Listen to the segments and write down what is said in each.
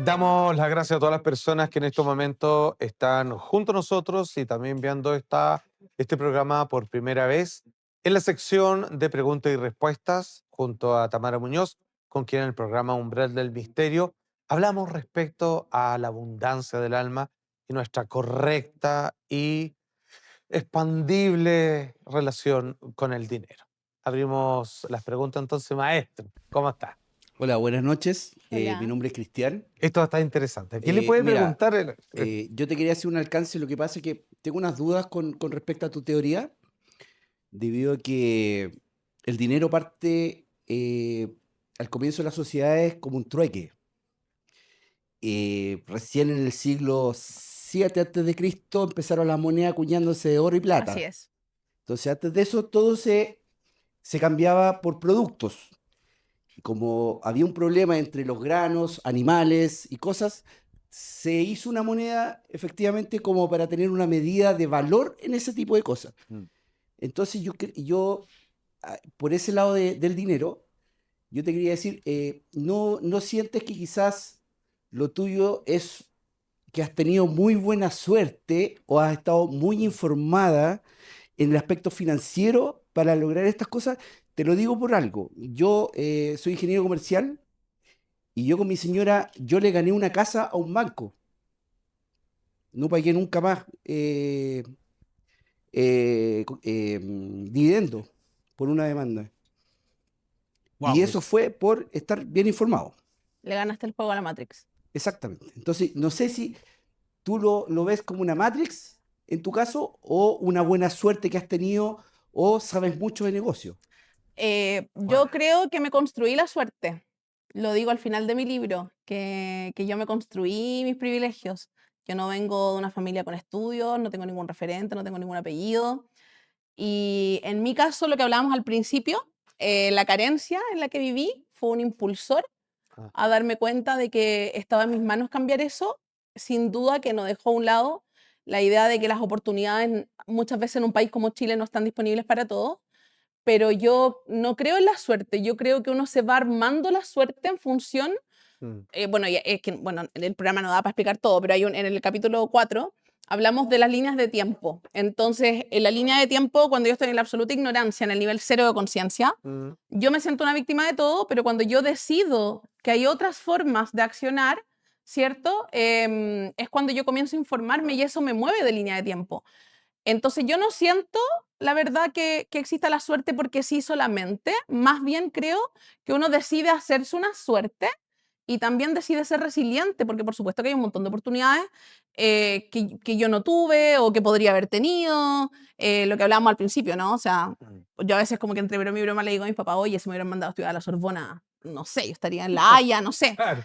Damos las gracias a todas las personas que en estos momentos están junto a nosotros y también viendo este programa por primera vez en la sección de preguntas y respuestas junto a Tamara Muñoz, con quien en el programa Umbral del Misterio hablamos respecto a la abundancia del alma y nuestra correcta y expandible relación con el dinero. Abrimos las preguntas entonces, maestro. ¿Cómo está? Hola, buenas noches. Mi Hola. nombre es Cristian. Esto está interesante. ¿Qué le puede Mira, preguntar? yo te quería hacer un alcance. Lo que pasa es que tengo unas dudas con respecto a tu teoría, debido a que el dinero parte al comienzo de las sociedades como un trueque. Recién en el siglo VII antes de Cristo empezaron las monedas acuñándose de oro y Así plata. es. Entonces, antes de eso, todo se cambiaba por productos. Y como había un problema entre los granos, animales y cosas, se hizo una moneda efectivamente como para tener una medida de valor en ese tipo de cosas. Mm. Entonces por ese lado del dinero, yo te quería decir, ¿no sientes que quizás lo tuyo es que has tenido muy buena suerte o has estado muy informada en el aspecto financiero para lograr estas cosas? Te lo digo por algo. Yo soy ingeniero comercial y yo con mi señora, yo le gané una casa a un banco. No pagué nunca más dividendo por una demanda. Y Wow, eso fue por estar bien informado. Le ganaste el juego a la Matrix. Exactamente. Entonces, no sé si tú lo ves como una Matrix en tu caso o una buena suerte que has tenido o sabes mucho de negocio. Yo creo que me construí la suerte. Lo digo al final de mi libro, que yo me construí mis privilegios. Yo no vengo de una familia con estudios, no tengo ningún referente, no tengo ningún apellido. Y en mi caso, lo que hablábamos al principio, la carencia en la que viví fue un impulsor Ah, a darme cuenta de que estaba en mis manos cambiar eso, sin duda que no dejó a un lado la idea de que las oportunidades muchas veces en un país como Chile no están disponibles para todos, pero yo no creo en la suerte, yo creo que uno se va armando la suerte en función, mm, bueno, es que, bueno, el programa no da para explicar todo, pero en el capítulo 4 hablamos de las líneas de tiempo. Entonces, en la línea de tiempo, cuando yo estoy en la absoluta ignorancia, en el nivel cero de conciencia, mm, yo me siento una víctima de todo, pero cuando yo decido que hay otras formas de accionar, ¿cierto? Es cuando yo comienzo a informarme y eso me mueve de línea de tiempo. Entonces yo no siento, la verdad, que exista la suerte porque sí solamente, más bien creo que uno decide hacerse una suerte y también decide ser resiliente, porque por supuesto que hay un montón de oportunidades que yo no tuve o que podría haber tenido, lo que hablábamos al principio, ¿no? O sea, mm. yo a veces como que entre broma y broma le digo a mis papás, oye, si me hubieran mandado a estudiar a la Sorbona, no sé, yo estaría en La Haya, no sé, Claro.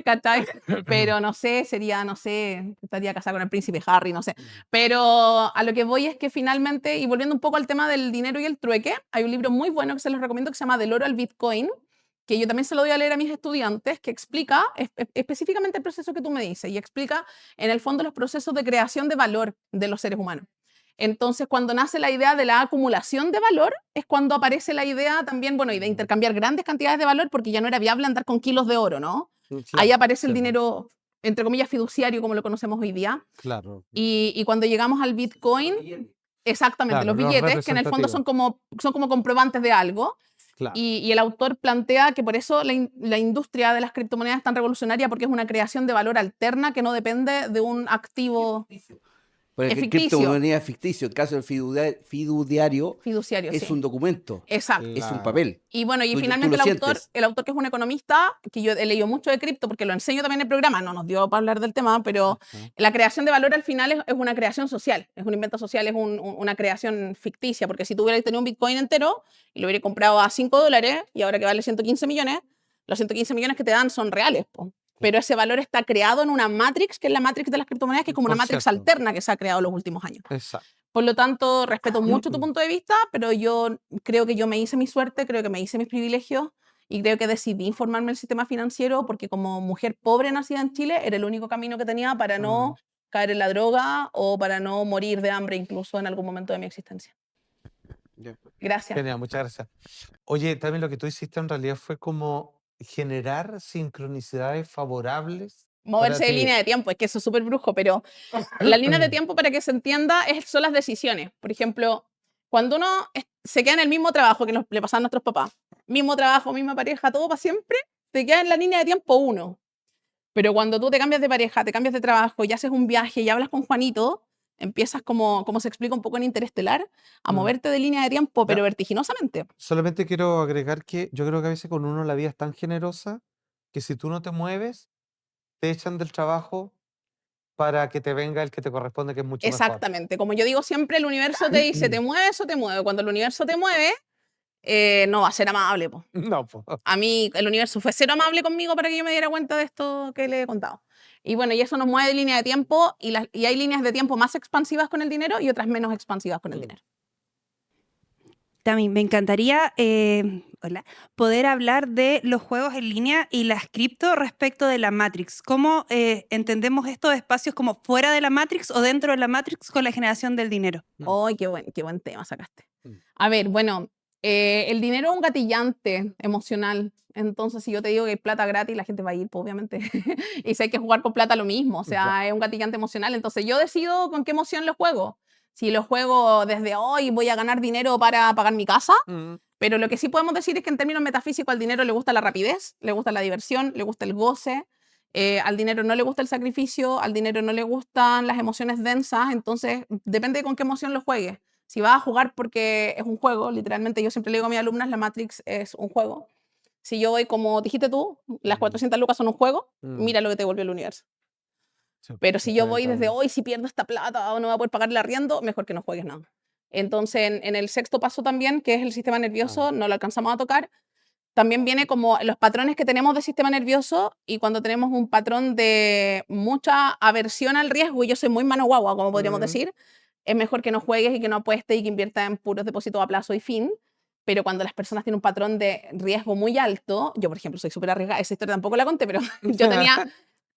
¿cachai? Pero no sé, sería, no sé, estaría casada con el príncipe Harry, no sé. Mm. Pero a lo que voy es que finalmente, y volviendo un poco al tema del dinero y el trueque, hay un libro muy bueno que se los recomiendo que se llama Del oro al Bitcoin, que yo también se lo doy a leer a mis estudiantes, que explica específicamente el proceso que tú me dices y explica en el fondo los procesos de creación de valor de los seres humanos. Entonces, cuando nace la idea de la acumulación de valor, es cuando aparece la idea también, bueno, y de Mm, intercambiar grandes cantidades de valor, porque ya no era viable andar con kilos de oro, ¿no? Ahí claro, aparece el sí, po, dinero, entre comillas, fiduciario, como lo conocemos hoy día. claro, Y cuando llegamos al Bitcoin, exactamente, claro, los los billetes, que en el fondo representativos, son como comprobantes de algo, claro. y el autor plantea que por eso la industria de las criptomonedas es tan revolucionaria, porque es una creación de valor alterna que no depende de un activo Porque el ficticio, criptomoneda es ficticio. En caso del fiduciario fiduciario, es sí. un documento, Exacto. es un Claro. papel. Y bueno, y Tú finalmente lo sientes. el autor que es un economista, que yo he leído mucho de cripto porque lo enseño también en el programa, no nos dio para hablar del tema, pero Ajá. la creación de valor al final es una creación social, es un invento social, es una creación ficticia, porque si tú hubieras tenido un Bitcoin entero y lo hubieras comprado a $5 y ahora que vale 115 millones, los 115 millones que te dan son reales, po. Pero ese valor está creado en una matrix, que es la matrix de las criptomonedas, que es como una Por matrix cierto, alterna que se ha creado en los últimos años. exacto. Por lo tanto, respeto mucho tu punto de vista, pero yo creo que yo me hice mi suerte, creo que me hice mis privilegios y creo que decidí informarme del sistema financiero porque como mujer pobre nacida en Chile era el único camino que tenía para no Mm, caer en la droga o para no morir de hambre incluso en algún momento de mi existencia. ya. Gracias. Genial, muchas gracias. Oye, también lo que tú hiciste en realidad fue como generar sincronicidades favorables moverse de ti. línea de tiempo, es que eso es súper brujo, pero la línea de tiempo, para que se entienda, son las decisiones. Por ejemplo, cuando uno se queda en el mismo trabajo que le pasaba a nuestros papás, mismo trabajo, misma pareja, todo para siempre, te queda en la línea de tiempo 1. Pero cuando tú te cambias de pareja, te cambias de trabajo y haces un viaje y hablas con Juanito, empiezas como se explica un poco en Interestelar, a Mm. moverte de línea de tiempo, pero Ya. vertiginosamente. Solamente quiero agregar que yo creo que a veces con uno la vida es tan generosa que si tú no te mueves, te echan del trabajo para que te venga el que te corresponde, que es mucho mejor. Exactamente. Como yo digo siempre, el universo te dice, ¿te mueves o te mueve? Cuando el universo te mueve, no va a ser amable, po. No, po. A mí el universo fue cero amable conmigo para que yo me diera cuenta de esto que le he contado. Y bueno, y eso nos mueve de línea de tiempo y hay líneas de tiempo más expansivas con el dinero y otras menos expansivas con el dinero. Tami, me encantaría poder hablar de los juegos en línea y las cripto respecto de la Matrix. ¿Cómo entendemos estos espacios como fuera de la Matrix o dentro de la Matrix con la generación del dinero? ¡Ay, qué buen tema sacaste! Mm. A ver, bueno, el dinero es un gatillante emocional. Entonces, si yo te digo que hay plata gratis, la gente va a ir, pues, obviamente. Y si hay que jugar con plata, lo mismo. O sea, es un gatillante emocional. Entonces, yo decido con qué emoción lo juego. Si lo juego desde hoy, voy a ganar dinero para pagar mi casa. Pero lo que sí podemos decir es que en términos metafísicos al dinero le gusta la rapidez, le gusta la diversión, le gusta el goce. Al dinero no le gusta el sacrificio, al dinero no le gustan las emociones densas. Entonces, depende de con qué emoción lo juegues. Si vas a jugar porque es un juego, literalmente yo siempre le digo a mis alumnas, la Matrix es un juego. Si yo voy como dijiste tú, las 400 lucas son un juego, mira lo que te devuelve el universo. Sí, Pero si yo voy desde totalmente. hoy, si pierdo esta plata o no voy a poder pagar el arriendo, mejor que no juegues nada. Entonces, en el sexto paso también, que es el sistema nervioso, no lo alcanzamos a tocar, también viene como los patrones que tenemos de sistema nervioso y cuando tenemos un patrón de mucha aversión al riesgo, y yo soy muy mano guagua, como podríamos decir, es mejor que no juegues y que no apuestes y que inviertas en puros depósitos a plazo y fin. Pero cuando las personas tienen un patrón de riesgo muy alto, yo por ejemplo soy súper arriesgada, esa historia tampoco la conté, pero yo tenía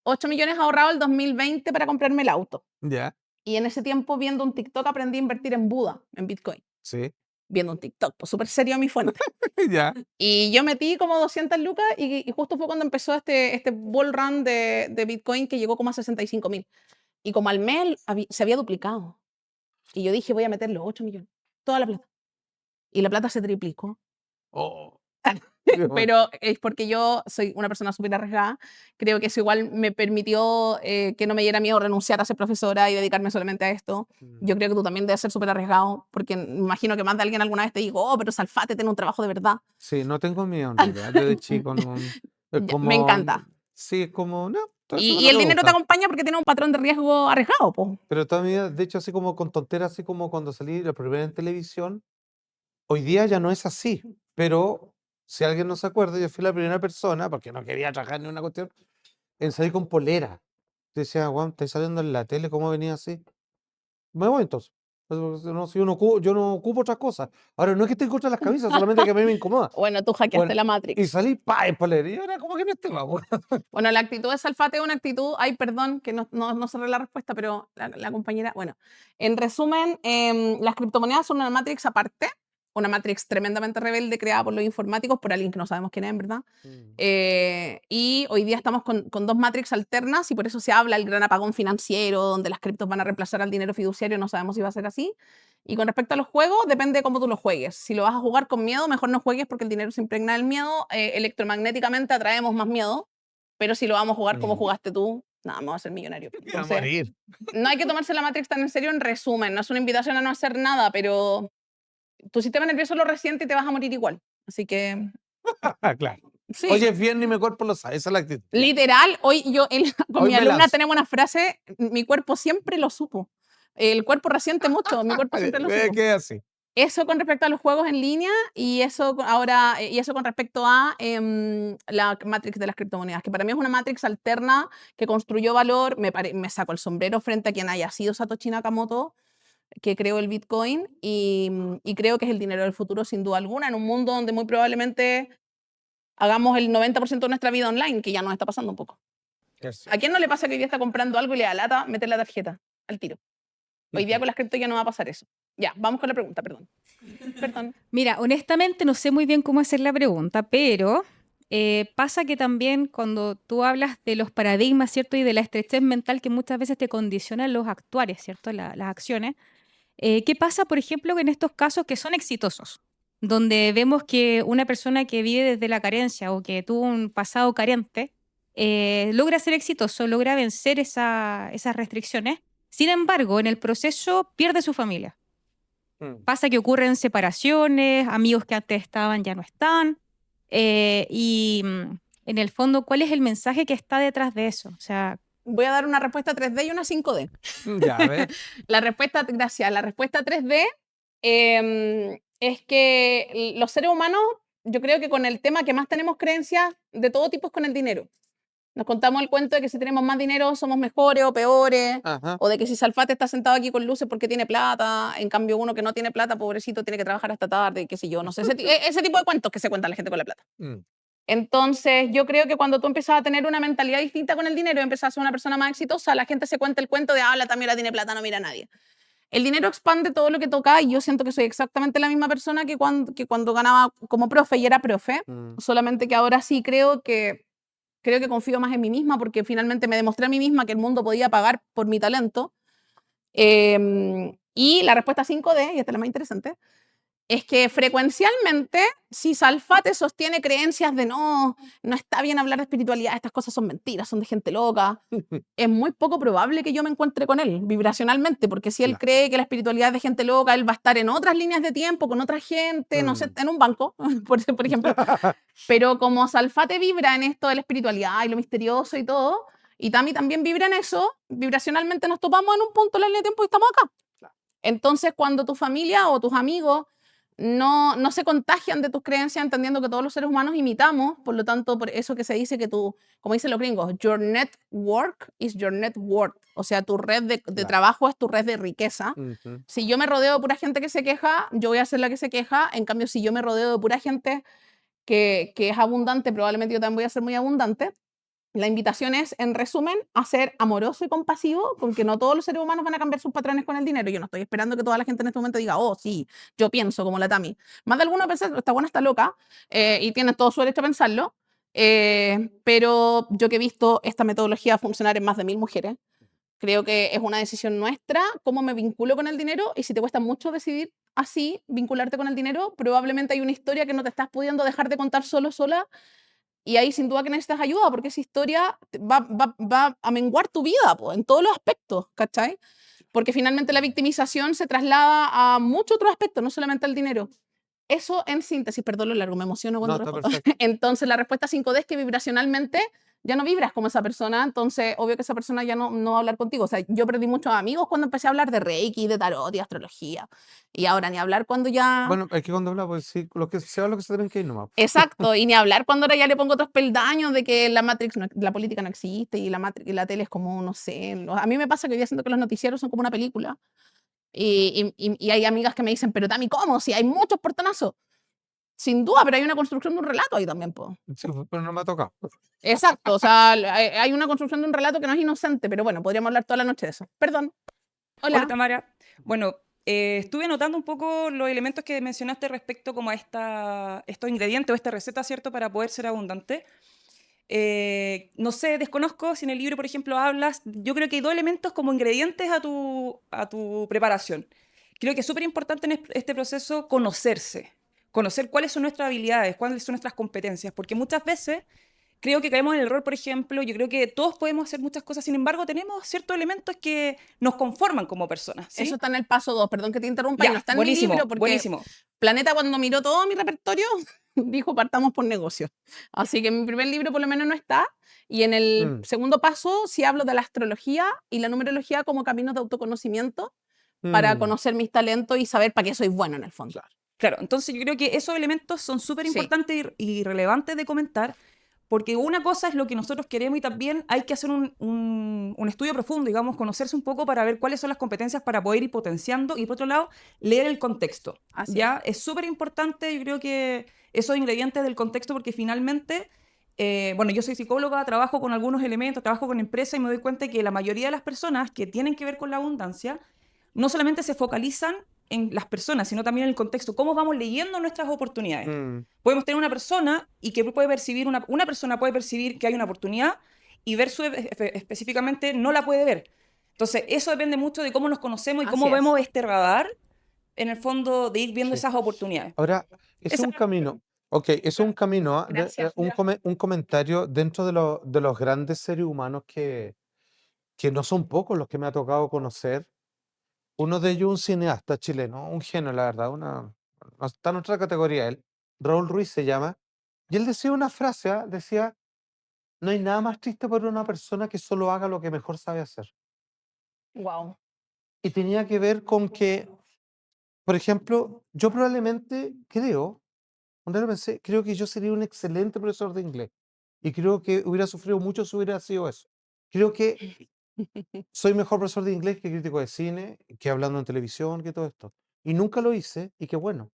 8 millones ahorrados el 2020 para comprarme el auto. Ya, Y en ese tiempo, viendo un TikTok, aprendí a invertir en Buda, en Bitcoin. sí, Viendo un TikTok, pues súper serio mi fuente. ya. Y yo metí como 200 lucas y justo fue cuando empezó este bull run de Bitcoin que llegó como a 65.000. Y como al mes se había duplicado. Y yo dije, voy a meter los 8 millones, toda la plata. Y la plata se triplicó. Oh. Pero es porque yo soy una persona súper arriesgada. Creo que eso igual me permitió que no me diera miedo renunciar a ser profesora y dedicarme solamente a esto. Yo creo que tú también debes ser súper arriesgado, porque me imagino que más de alguien alguna vez te dijo, oh, pero Salfate tiene un trabajo de verdad. Sí, no tengo miedo en realidad. Yo de chico no. Es Ya, como. me encanta. Sí, es como. No, todo eso Y no el me dinero te gusta. acompaña porque tiene un patrón de riesgo arriesgado, po. Pero toda mi vida, de hecho, así como con tonteras, así como cuando salí la primera en televisión, hoy día ya no es así. Pero si alguien no se acuerda, yo fui la primera persona, porque no quería trabajar ni una cuestión, en salir con polera. Yo decía, Juan, ¿estás saliendo en la tele? ¿Cómo venía así? Me voy entonces. No, si yo no ocupo otras cosas. Ahora, no es que esté en contra de las camisas, solamente que a mí me incomoda. Bueno, tú hackeaste Bueno, la y Matrix. salí, pa, en polera. Y ahora, como que no estoy weón. Bueno, la actitud de Salfate es una actitud, ay, perdón, que no cerré la respuesta, pero la compañera, bueno, en resumen, las criptomonedas son una Matrix aparte, una Matrix tremendamente rebelde creada por los informáticos, por alguien que no sabemos quién es, en verdad. Y hoy día estamos con dos Matrix alternas y por eso se habla el gran apagón financiero, donde las criptos van a reemplazar al dinero fiduciario, no sabemos si va a ser así. Y con respecto a los juegos, depende de cómo tú los juegues. Si lo vas a jugar con miedo, mejor no juegues porque el dinero se impregna del miedo. Electromagnéticamente atraemos más miedo, pero si lo vamos a jugar como jugaste tú, nada, vamos a ser millonarios. A Entonces, morir. no hay que tomarse la Matrix tan en serio. En resumen, no es una invitación a no hacer nada, pero tu sistema nervioso lo resiente y te vas a morir igual. Así que, Claro. sí. Oye, es viernes y mi cuerpo lo sabe. Esa es la actitud. Ya. Literal, hoy yo con Hoy mi me alumna lanzo. tenemos una frase, mi cuerpo siempre lo supo. El cuerpo resiente mucho, mi cuerpo siempre lo supo. ¿Qué es así? Eso con respecto a los juegos en línea y eso ahora y eso con respecto a la Matrix de las criptomonedas, que para mí es una Matrix alterna que construyó valor. Me saco el sombrero frente a quien haya sido Satoshi Nakamoto, que creó el Bitcoin, y creo que es el dinero del futuro sin duda alguna, en un mundo donde muy probablemente hagamos el 90% de nuestra vida online, que ya nos está pasando un poco. ¿A quién no le pasa que hoy día está comprando algo y le da lata meter la tarjeta al tiro? Hoy día con las cripto ya no va a pasar eso. Ya, vamos con la pregunta, perdón. Perdón. Mira, honestamente no sé muy bien cómo hacer la pregunta, pero pasa que también cuando tú hablas de los paradigmas, ¿cierto? Y de la estrechez mental que muchas veces te condicionan los actuares, ¿cierto? Las acciones. ¿Qué pasa, por ejemplo, en estos casos que son exitosos? Donde vemos que una persona que vive desde la carencia o que tuvo un pasado carente logra ser exitoso, logra vencer esas restricciones. Sin embargo, en el proceso pierde su familia. Mm. Pasa que ocurren separaciones, amigos que antes estaban ya no están. En el fondo, ¿cuál es el mensaje que está detrás de eso? O sea, Voy a dar una respuesta 3D y una 5D. Ya, a ver. Gracias. La respuesta 3D es que los seres humanos, yo creo que con el tema que más tenemos creencias de todo tipo es con el dinero. Nos contamos el cuento de que si tenemos más dinero somos mejores o peores, Ajá. o de que si Salfate está sentado aquí con luces porque tiene plata, en cambio uno que no tiene plata, pobrecito, tiene que trabajar hasta tarde, qué sé yo, no sé, ese tipo de cuentos que se cuentan la gente con la plata. Mm. Entonces, yo creo que cuando tú empiezas a tener una mentalidad distinta con el dinero y empiezas a ser una persona más exitosa, la gente se cuenta el cuento de, la Tamara tiene plata, no mira a nadie. El dinero expande todo lo que toca y yo siento que soy exactamente la misma persona que cuando ganaba como profe y era profe, solamente que ahora sí creo que confío más en mí misma porque finalmente me demostré a mí misma que el mundo podía pagar por mi talento. Y la respuesta 5D, y esta es la más interesante, es que frecuencialmente, si Salfate sostiene creencias de no está bien hablar de espiritualidad, estas cosas son mentiras, son de gente loca, es muy poco probable que yo me encuentre con él vibracionalmente, porque si él Claro. cree que la espiritualidad es de gente loca, él va a estar en otras líneas de tiempo, con otra gente, no sé, en un banco, por ejemplo. Pero como Salfate vibra en esto de la espiritualidad y lo misterioso y todo, y Tami también vibra en eso, vibracionalmente nos topamos en un punto de la línea de tiempo y estamos acá. Entonces, cuando tu familia o tus amigos no se contagian de tus creencias, entendiendo que todos los seres humanos imitamos, por lo tanto, por eso que se dice que como dicen los gringos, your network is your net worth, o sea, tu red de Claro. trabajo es tu red de riqueza. Ujú. Si yo me rodeo de pura gente que se queja, yo voy a ser la que se queja, en cambio, si yo me rodeo de pura gente que es abundante, probablemente yo también voy a ser muy abundante. La invitación es, en resumen, a ser amoroso y compasivo, porque no todos los seres humanos van a cambiar sus patrones con el dinero. Yo no estoy esperando que toda la gente en este momento diga, oh, sí, yo pienso como la Tami. Más de alguno piensa, esta buena está loca, y tiene todo su derecho a pensarlo, pero yo que he visto esta metodología funcionar en más de 1000 mujeres, creo que es una decisión nuestra cómo me vinculo con el dinero, y si te cuesta mucho decidir así, vincularte con el dinero, probablemente hay una historia que no te estás pudiendo dejar de contar sola, y ahí sin duda que necesitas ayuda, porque esa historia va a menguar tu vida, po, en todos los aspectos, ¿cachai? Porque finalmente la victimización se traslada a muchos otros aspectos, no solamente al dinero. Eso en síntesis, perdón lo largo, me emociono No, cuando está respondo. perfecto. Entonces la respuesta 5D es que vibracionalmente ya no vibras como esa persona, entonces obvio que esa persona ya no va a hablar contigo. O sea, yo perdí muchos amigos cuando empecé a hablar de Reiki, de tarot y astrología. Y ahora ni hablar cuando ya... Bueno, es que cuando habla, pues sí, lo que se tienen que ir nomás. Exacto, y ni hablar cuando ahora ya le pongo otros peldaños de que la Matrix, la política no existe y la tele es como, no sé, a mí me pasa que yo siento que los noticieros son como una película y hay amigas que me dicen, pero Tami, ¿cómo? Si hay muchos portonazos. Sin duda, pero hay una construcción de un relato ahí también, po. Sí, pero no me ha tocado. Exacto, o sea, hay una construcción de un relato que no es inocente, pero bueno, podríamos hablar toda la noche de eso. Perdón. Hola, Hola. Tamara. Bueno, estuve anotando un poco los elementos que mencionaste respecto como a estos ingredientes o esta receta, ¿cierto?, para poder ser abundante. No sé, desconozco si en el libro, por ejemplo, hablas, yo creo que hay 2 elementos como ingredientes a tu preparación. Creo que es súper importante en este proceso conocerse, conocer cuáles son nuestras habilidades, cuáles son nuestras competencias, porque muchas veces creo que caemos en el error, por ejemplo, yo creo que todos podemos hacer muchas cosas, sin embargo, tenemos ciertos elementos que nos conforman como personas, ¿sí? Eso está en el paso 2, perdón que te interrumpa, y Ya, no está en mi buenísimo, libro porque buenísimo. Planeta cuando miró todo mi repertorio dijo partamos por negocio. Así que en mi primer libro por lo menos no está, y en el segundo paso sí hablo de la astrología y la numerología como caminos de autoconocimiento para conocer mis talentos y saber para qué soy bueno en el fondo. Claro, entonces yo creo que esos elementos son súper Sí. importantes y relevantes de comentar, porque una cosa es lo que nosotros queremos y también hay que hacer un estudio profundo, digamos, conocerse un poco para ver cuáles son las competencias para poder ir potenciando y, por otro lado, leer el contexto. Así ¿Ya? Es súper importante, yo creo que esos ingredientes del contexto, porque finalmente, bueno, yo soy psicóloga, trabajo con algunos elementos, trabajo con empresas y me doy cuenta que la mayoría de las personas que tienen que ver con la abundancia no solamente se focalizan en las personas, sino también en el contexto, cómo vamos leyendo nuestras oportunidades. Mm, Podemos tener una persona y que puede percibir, una persona puede percibir que hay una oportunidad y Versus específicamente no la puede ver. Entonces, eso depende mucho de cómo nos conocemos y Así cómo es. vemos este radar, en el fondo, de ir viendo sí. esas oportunidades. Ahora, es Esa- un camino. Ok, es un camino, ¿ah? Gracias. Un comentario dentro de los grandes seres humanos que no son pocos los que me ha tocado conocer. Uno de ellos, un cineasta chileno, un genio, la verdad, no está en otra categoría él. Raúl Ruiz se llama. Y él decía una frase, ¿ah? Decía, no hay nada más triste para una persona que solo haga lo que mejor sabe hacer. Wow. Y tenía que ver con que, por ejemplo, yo probablemente creo, cuando lo pensé, creo que yo sería un excelente profesor de inglés. Y creo que hubiera sufrido mucho si hubiera sido eso. Creo que soy mejor profesor de inglés que crítico de cine, que hablando en televisión, que todo esto. Y nunca lo hice, y qué bueno.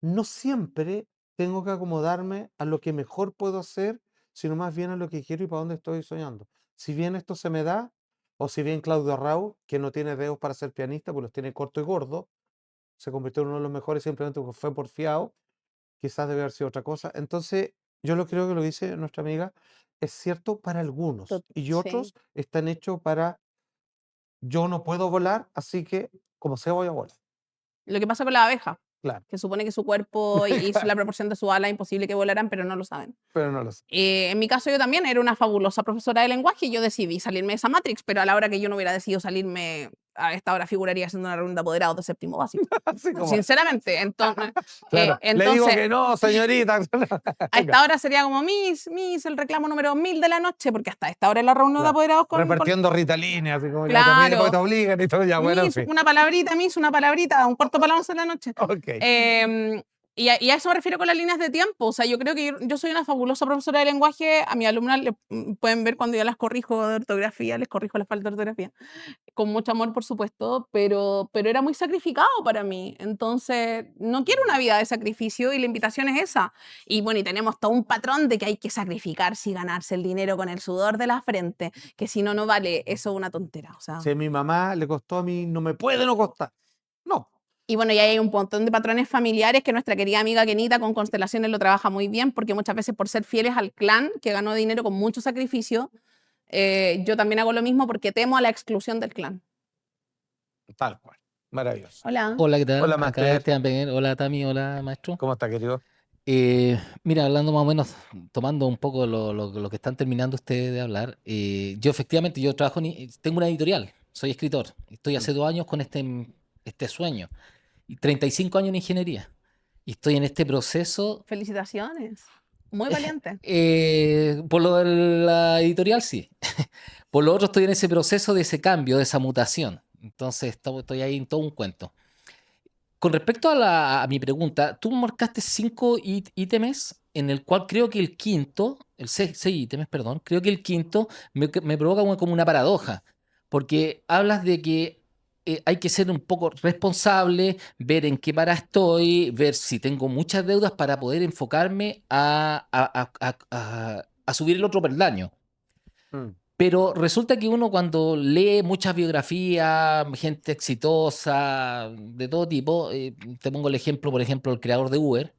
No siempre tengo que acomodarme a lo que mejor puedo hacer, sino más bien a lo que quiero y para dónde estoy soñando. Si bien esto se me da, o si bien Claudio Raúl, que no tiene dedos para ser pianista, pues los tiene corto y gordo, se convirtió en uno de los mejores simplemente porque fue porfiado, quizás debe haber sido otra cosa. Entonces, yo lo creo que lo dice nuestra amiga, es cierto para algunos, y Sí. otros están hechos para yo no puedo volar, así que como sea voy a volar. Lo que pasa con la abeja, Claro, que supone que su cuerpo y la proporción de su ala es imposible que volaran, pero no lo saben. pero no lo sé. En mi caso, yo también era una fabulosa profesora de lenguaje y yo decidí salirme de esa Matrix, pero a la hora que yo no hubiera decidido salirme, a esta hora figuraría haciendo una reunión de apoderados de séptimo básico. Así como, Sinceramente, entonces, claro, le digo entonces que no, señorita. a esta hora sería como Miss, el reclamo número 1000 de la noche, porque hasta esta hora es la reunión de Claro, apoderados con repartiendo Ritalina, así como ya también después te claro, obligan y todo, ya, bueno, en Miss, fin. una palabrita, Miss, una palabrita, un cuarto para las 11 de la noche. Ok. Y a eso me refiero con las líneas de tiempo. O sea, yo creo que yo soy una fabulosa profesora de lenguaje. A mis alumnas pueden ver cuando yo las corrijo de ortografía, les corrijo la falta de ortografía. Con mucho amor, por supuesto, pero era muy sacrificado para mí. Entonces, no quiero una vida de sacrificio y la invitación es esa. Y bueno, y tenemos todo un patrón de que hay que sacrificarse y ganarse el dinero con el sudor de la frente, que si no, no vale. Eso es una tontera. O sea. Si a mi mamá le costó, a mí no me puede no costar. No. Y bueno, y hay un montón de patrones familiares que nuestra querida amiga Kenita con constelaciones lo trabaja muy bien, porque muchas veces por ser fieles al clan, que ganó dinero con mucho sacrificio, yo también hago lo mismo porque temo a la exclusión del clan. Tal cual. Maravilloso. Hola. Hola, ¿qué tal? Hola, Acá Master. Esteban Peguer. Hola, Tami. Hola, maestro. ¿Cómo está, querido? Mira, hablando más o menos, tomando un poco lo que están terminando ustedes de hablar, yo efectivamente, yo trabajo, tengo una editorial, soy escritor, estoy hace 2 años con este sueño, y 35 años en ingeniería, y estoy en este proceso, Felicitaciones. Muy valiente. por lo de la editorial sí, por lo otro estoy en ese proceso de ese cambio, de esa mutación, entonces estoy ahí en todo un cuento. Con respecto a mi pregunta, tú marcaste 5 ítems, en el cual creo que el quinto, el 6 ítems, perdón, creo que el quinto me provoca como una paradoja, porque hablas de que hay que ser un poco responsable, ver en qué para estoy, ver si tengo muchas deudas para poder enfocarme a subir el otro peldaño. Mm. Pero resulta que uno cuando lee muchas biografías, gente exitosa, de todo tipo, te pongo el ejemplo, por ejemplo, el creador de Uber,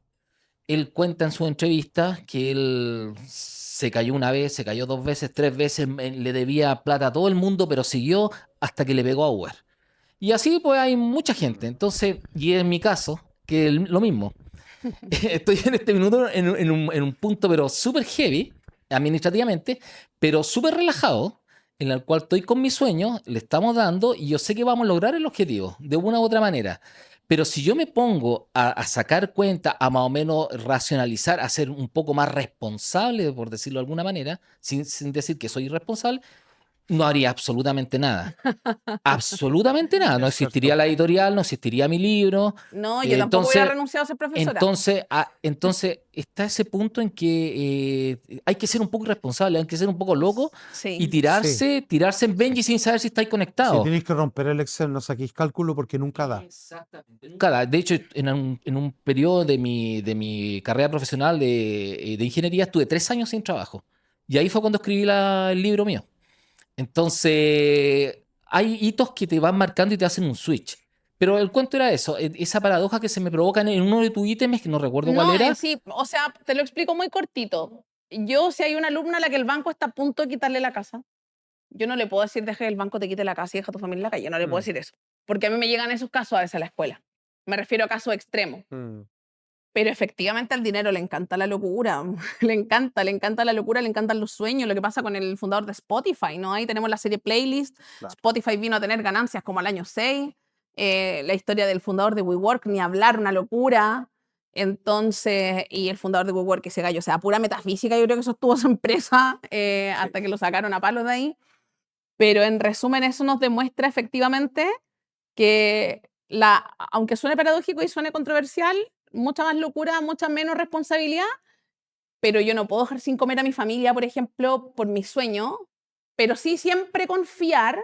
él cuenta en su entrevista que él se cayó una vez, se cayó 2 veces, 3 veces, le debía plata a todo el mundo, pero siguió hasta que le pegó a Uber. Y así pues hay mucha gente. Entonces, y en mi caso, que lo mismo. Estoy en este minuto en un punto pero súper heavy, administrativamente, pero súper relajado, en el cual estoy con mis sueños, le estamos dando y yo sé que vamos a lograr el objetivo, de una u otra manera. Pero si yo me pongo a sacar cuenta, a más o menos racionalizar, a ser un poco más responsable, por decirlo de alguna manera, sin decir que soy irresponsable, no haría absolutamente nada. Absolutamente nada. No Es cierto. existiría la editorial, no existiría mi libro. No, yo tampoco hubiera Entonces, renunciado a ser profesora. entonces está ese punto en que hay que ser un poco irresponsable, hay que ser un poco loco Sí. y tirarse en Benji sin saber si estáis Si conectados. tenéis que romper el Excel, no saquéis cálculo porque nunca da. Exactamente. Nunca da. De hecho, en un periodo de mi carrera profesional de ingeniería estuve 3 años sin trabajo. Y ahí fue cuando escribí el libro mío. Entonces, hay hitos que te van marcando y te hacen un switch. Pero el cuento era eso, esa paradoja que se me provoca en uno de tus ítems, que no recuerdo cuál No, era. en sí, o sea, te lo explico muy cortito. Yo, si hay una alumna a la que el banco está a punto de quitarle la casa, yo no le puedo decir, deja que el banco te quite la casa y deja a tu familia en la calle. Yo no le puedo Mm, decir eso. Porque a mí me llegan esos casos a veces a la escuela. Me refiero a casos extremos. mm. Pero efectivamente al dinero le encanta la locura, le encanta la locura, le encantan los sueños, lo que pasa con el fundador de Spotify, ¿no? Ahí tenemos la serie Playlist, Claro. Spotify vino a tener ganancias como al año 6, la historia del fundador de WeWork, ni hablar, una locura. Entonces, y el fundador de WeWork, ese gallo, o sea, pura metafísica, yo creo que sostuvo su empresa hasta que lo sacaron a palos de ahí. Pero en resumen, eso nos demuestra efectivamente que aunque suene paradójico y suene controversial, mucha más locura, mucha menos responsabilidad, pero yo no puedo dejar sin comer a mi familia, por ejemplo, por mi sueño, pero sí siempre confiar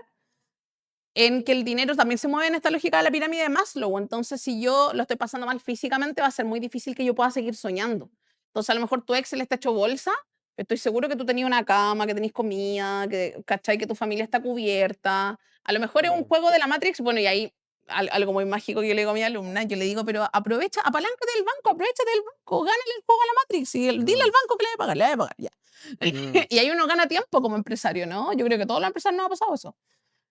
en que el dinero también se mueve en esta lógica de la pirámide de Maslow. Entonces, si yo lo estoy pasando mal físicamente, va a ser muy difícil que yo pueda seguir soñando. Entonces, a lo mejor tu Excel está hecho bolsa, estoy seguro que tú tenías una cama, que tenés comida, que, ¿cachai? Que tu familia está cubierta. A lo mejor es un juego de la Matrix, bueno, y ahí algo muy mágico que yo le digo a mi alumna, yo le digo, pero aprovecha, apaláncate del banco, aprovechate del banco, gánale el juego a la Matrix y dile al banco que le va a pagar, ya. Mm. Y ahí uno gana tiempo como empresario, ¿no? Yo creo que a todos los empresarios nos ha pasado eso.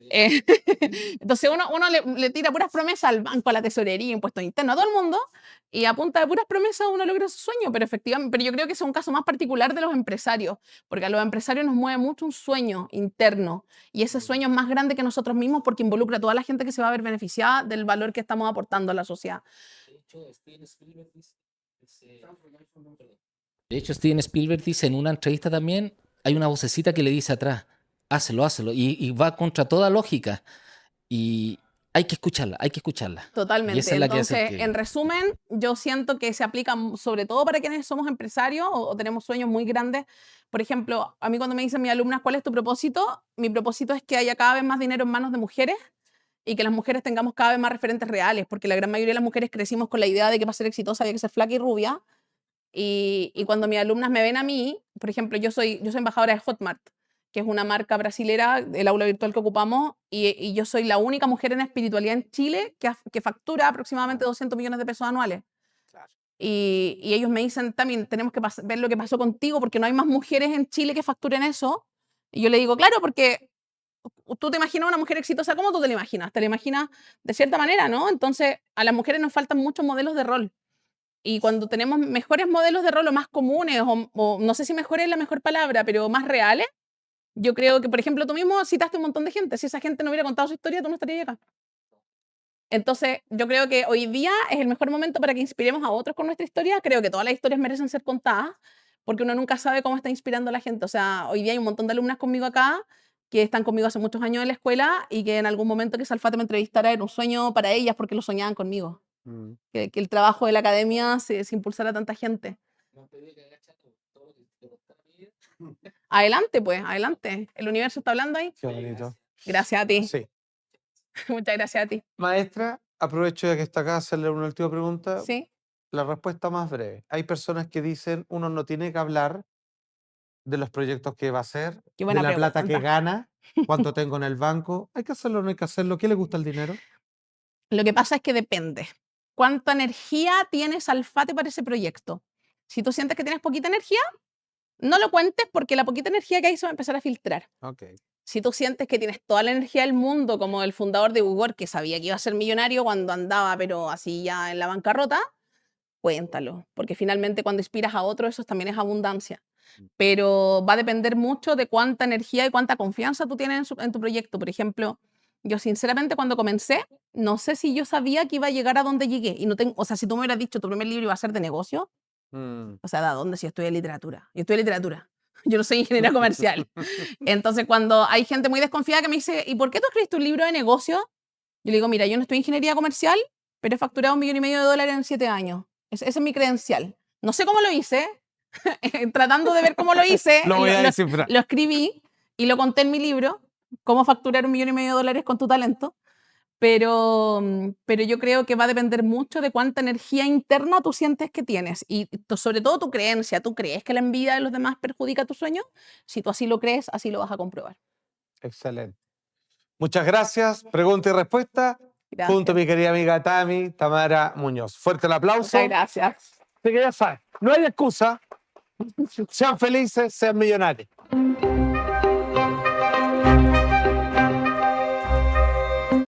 Entonces uno le tira puras promesas al banco, a la tesorería, impuestos internos, a todo el mundo, y a punta de puras promesas uno logra su sueño, pero efectivamente, pero yo creo que es un caso más particular de los empresarios, porque a los empresarios nos mueve mucho un sueño interno, y ese sueño es más grande que nosotros mismos porque involucra a toda la gente que se va a ver beneficiada del valor que estamos aportando a la sociedad. De hecho, Steven Spielberg dice en una entrevista también, hay una vocecita que le dice atrás, hácelo, y va contra toda lógica. Y hay que escucharla, hay que escucharla. Y Totalmente. esa es la que hace Entonces, en resumen, yo siento que se aplica sobre todo para quienes somos empresarios o tenemos sueños muy grandes. Por ejemplo, a mí cuando me dicen mis alumnas, ¿cuál es tu propósito? Mi propósito es que haya cada vez más dinero en manos de mujeres y que las mujeres tengamos cada vez más referentes reales, porque la gran mayoría de las mujeres crecimos con la idea de que para ser exitosa había que ser flaca y rubia. Y cuando mis alumnas me ven a mí, por ejemplo, yo soy embajadora de Hotmart, que es una marca brasilera, el aula virtual que ocupamos, y yo soy la única mujer en espiritualidad en Chile que factura aproximadamente 200 millones de pesos anuales. Claro. Y ellos me dicen, también tenemos que ver lo que pasó contigo, porque no hay más mujeres en Chile que facturen eso. Y yo le digo, claro, porque tú te imaginas una mujer exitosa, ¿cómo tú te la imaginas? Te la imaginas de cierta manera, ¿no? Entonces, a las mujeres nos faltan muchos modelos de rol. Y cuando tenemos mejores modelos de rol o más comunes, o no sé si mejores es la mejor palabra, pero más reales, yo creo que, por ejemplo, tú mismo citaste un montón de gente. Si esa gente no hubiera contado su historia, tú no estarías acá. Entonces, yo creo que hoy día es el mejor momento para que inspiremos a otros con nuestra historia. Creo que todas las historias merecen ser contadas, porque uno nunca sabe cómo está inspirando a la gente. O sea, hoy día hay un montón de alumnas conmigo acá que están conmigo hace muchos años en la escuela y que en algún momento que Salfate me entrevistara era un sueño para ellas porque lo soñaban conmigo. Mm. Que el trabajo de la academia se impulsara a tanta gente. Adelante, pues, adelante. El universo está hablando ahí. Qué bonito. Gracias a ti. Sí. Muchas gracias a ti. Maestra, aprovecho de que está acá a hacerle una última pregunta. Sí. La respuesta más breve. Hay personas que dicen uno no tiene que hablar de los proyectos que va a hacer, Qué de buena la plata que pregunta. gana, cuánto tengo en el banco. ¿Hay que hacerlo o no hay que hacerlo? ¿Qué le gusta el dinero? Lo que pasa es que depende. ¿Cuánta energía tienes Alfate para ese proyecto? Si tú sientes que tienes poquita energía, no lo cuentes porque la poquita energía que hay se va a empezar a filtrar. Ok. Si tú sientes que tienes toda la energía del mundo, como el fundador de WeWork, que sabía que iba a ser millonario cuando andaba, pero así ya en la bancarrota, cuéntalo. Porque finalmente cuando inspiras a otro, eso también es abundancia. Pero va a depender mucho de cuánta energía y cuánta confianza tú tienes en tu proyecto. Por ejemplo, yo sinceramente cuando comencé, no sé si yo sabía que iba a llegar a donde llegué. Y no tengo, o sea, si tú me hubieras dicho tu primer libro iba a ser de negocio, Mm. o sea, ¿de dónde si yo estudié literatura? Yo estudié literatura. Yo no soy ingeniera comercial. Entonces, cuando hay gente muy desconfiada que me dice, ¿y por qué tú escribiste un libro de negocio? Yo le digo, mira, yo no estudié ingeniería comercial, pero he facturado $1,5 millones en 7 años. Ese es mi credencial. No sé cómo lo hice, tratando de ver cómo lo hice, Lo voy a descifrar. lo escribí y lo conté en mi libro, cómo facturar $1,5 millones con tu talento. Pero yo creo que va a depender mucho de cuánta energía interna tú sientes que tienes y sobre todo tu creencia. ¿Tú crees que la envidia de los demás perjudica tu sueño? Si tú así lo crees, así lo vas a comprobar. Excelente. Muchas gracias. Pregunta y respuesta. Gracias. junto a mi querida amiga Tamara Muñoz. Fuerte el aplauso. Muchas gracias. Así que ya saben, no hay excusa. Sean felices, sean millonarios.